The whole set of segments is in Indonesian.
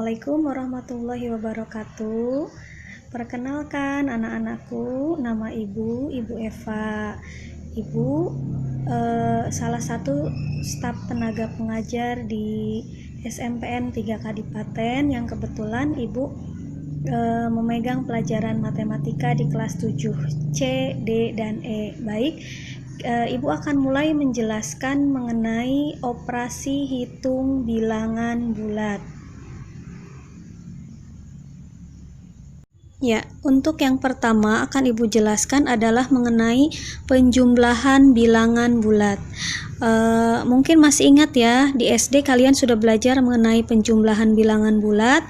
Assalamualaikum warahmatullahi wabarakatuh. Perkenalkan anak-anakku, nama Ibu Eva. Ibu salah satu staf tenaga pengajar di SMPN 3 Kadipaten yang kebetulan Ibu memegang pelajaran matematika di kelas 7 C, D, dan E. Baik, Ibu akan mulai menjelaskan mengenai operasi hitung bilangan bulat. Ya, untuk yang pertama akan Ibu jelaskan adalah mengenai penjumlahan bilangan bulat. Mungkin masih ingat ya, di SD kalian sudah belajar mengenai penjumlahan bilangan bulat,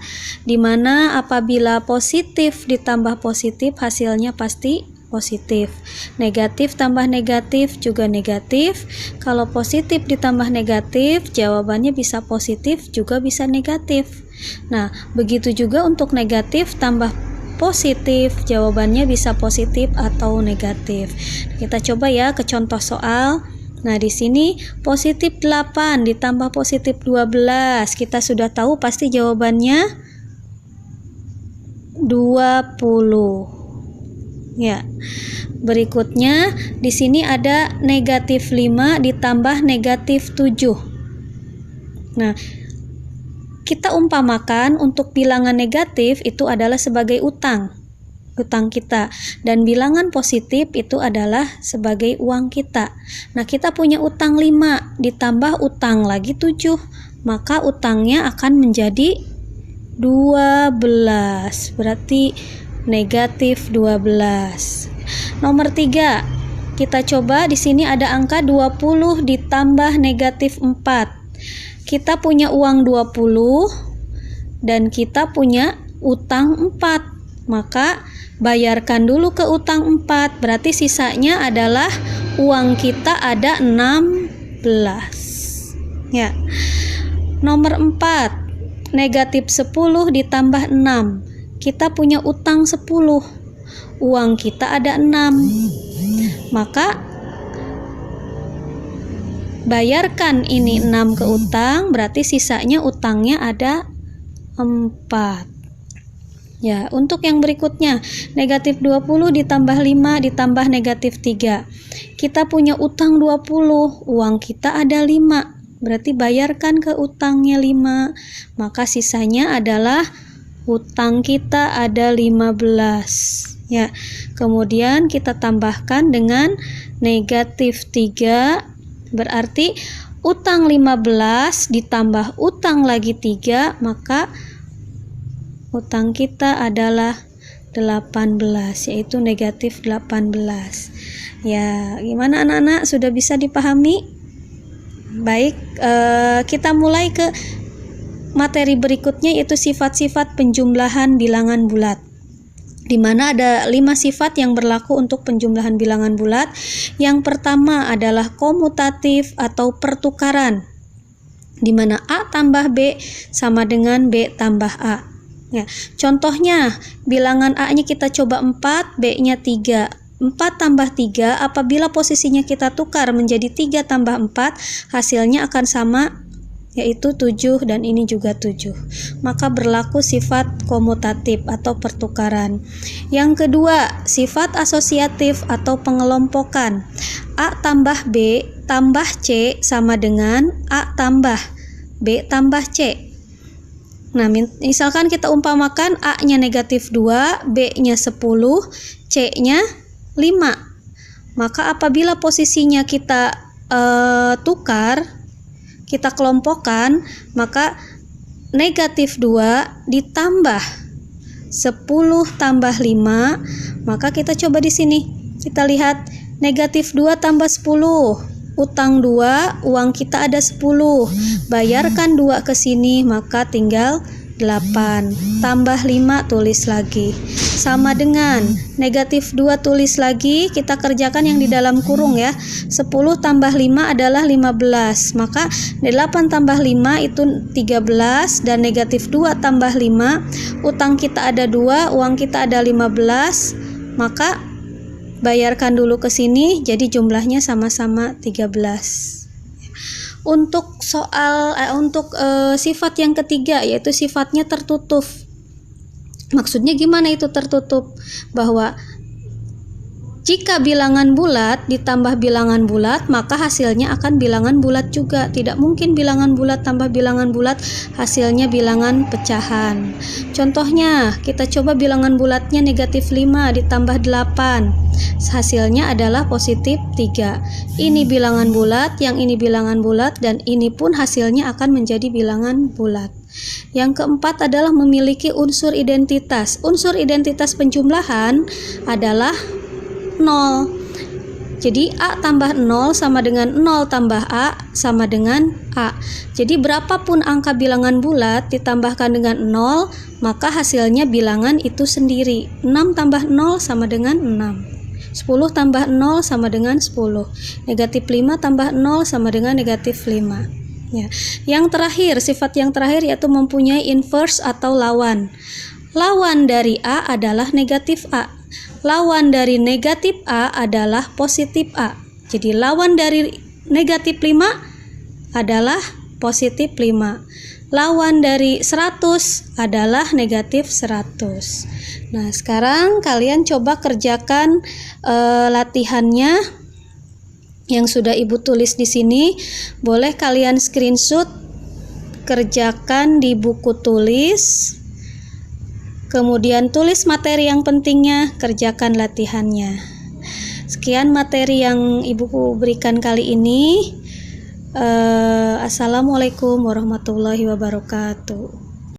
di mana apabila positif ditambah positif hasilnya pasti positif, negatif tambah negatif juga negatif. Kalau positif ditambah negatif, jawabannya bisa positif juga bisa negatif. Nah, begitu juga untuk negatif tambah positif, jawabannya bisa positif atau negatif. Kita coba ya ke contoh soal. Nah, di sini positif 8 ditambah positif 12. Kita sudah tahu pasti jawabannya 20. Ya. Berikutnya di sini ada negatif 5 ditambah negatif 7. Nah, kita umpamakan untuk bilangan negatif itu adalah sebagai utang kita, dan bilangan positif itu adalah sebagai uang kita. Nah, kita punya utang 5 ditambah utang lagi 7, maka utangnya akan menjadi 12, berarti negatif 12. Nomor 3, kita coba di sini ada angka 20 ditambah negatif 4. Kita punya uang 20 dan kita punya utang 4. Maka bayarkan dulu ke utang 4. Berarti sisanya adalah uang kita ada 16. Ya. Nomor 4, negatif 10 ditambah 6. Kita punya utang 10. Uang kita ada 6. Maka bayarkan ini 6 ke utang, berarti sisanya utangnya ada 4. Ya, untuk yang berikutnya, negatif 20 ditambah 5 ditambah negatif 3. Kita punya utang 20, uang kita ada 5. Berarti bayarkan ke utangnya 5, maka sisanya adalah utang kita ada 15. Ya, kemudian kita tambahkan dengan negatif 3. Berarti utang 15 ditambah utang lagi 3, maka utang kita adalah 18, yaitu negatif 18. Ya, gimana anak-anak? Sudah bisa dipahami? Baik, kita mulai ke materi berikutnya, yaitu sifat-sifat penjumlahan bilangan bulat, di mana ada 5 sifat yang berlaku untuk penjumlahan bilangan bulat. Yang pertama adalah komutatif atau pertukaran, di mana A tambah B sama dengan B tambah A. Ya, contohnya bilangan A-nya kita coba 4, B-nya 3. 4 tambah 3, apabila posisinya kita tukar menjadi 3 tambah 4, hasilnya akan sama, yaitu 7, dan ini juga 7. Maka berlaku sifat komutatif atau pertukaran. Yang kedua, sifat asosiatif atau pengelompokan. A tambah B tambah C sama dengan A tambah B tambah C. Nah, misalkan kita umpamakan A-nya negatif 2, B-nya 10, C-nya 5. Maka apabila posisinya kita tukar, kita kelompokkan, maka negatif 2 ditambah 10 tambah 5, maka kita coba di sini. Kita lihat negatif 2 tambah 10, utang 2, uang kita ada 10. Bayarkan 2 ke sini, maka tinggal 8. Tambah 5, tulis lagi. Sama dengan negatif 2, tulis lagi, kita kerjakan yang di dalam kurung ya. 10 tambah 5 adalah 15. Maka 8 tambah 5 itu 13, dan negatif 2 tambah 5, utang kita ada 2, uang kita ada 15. Maka bayarkan dulu ke sini, jadi jumlahnya sama-sama 13. Untuk sifat yang ketiga, yaitu sifatnya tertutup. Maksudnya gimana itu tertutup? Bahwa jika bilangan bulat ditambah bilangan bulat, maka hasilnya akan bilangan bulat juga. Tidak mungkin bilangan bulat tambah bilangan bulat hasilnya bilangan pecahan. Contohnya, kita coba bilangan bulatnya negatif 5 ditambah 8. Hasilnya adalah positif 3. Ini bilangan bulat, yang ini bilangan bulat, dan ini pun hasilnya akan menjadi bilangan bulat. Yang keempat adalah memiliki unsur identitas. Unsur identitas penjumlahan adalah 0. Jadi A tambah 0 sama dengan 0 tambah A sama dengan A. Jadi berapapun angka bilangan bulat ditambahkan dengan 0, maka hasilnya bilangan itu sendiri. 6 tambah 0 sama dengan 6. 10 tambah 0 sama dengan 10. Negatif 5 tambah 0 sama dengan negatif 5. Ya. Yang terakhir, sifat yang terakhir yaitu mempunyai inverse atau lawan. Lawan dari A adalah negatif A. Lawan dari negatif A adalah positif A. Jadi lawan dari negatif 5 adalah positif 5. Lawan dari 100 adalah negatif 100. Nah, sekarang kalian coba kerjakan latihannya yang sudah Ibu tulis di sini. Boleh kalian screenshot, kerjakan di buku tulis. Kemudian tulis materi yang pentingnya, kerjakan latihannya. Sekian materi yang Ibu berikan kali ini. Assalamualaikum warahmatullahi wabarakatuh.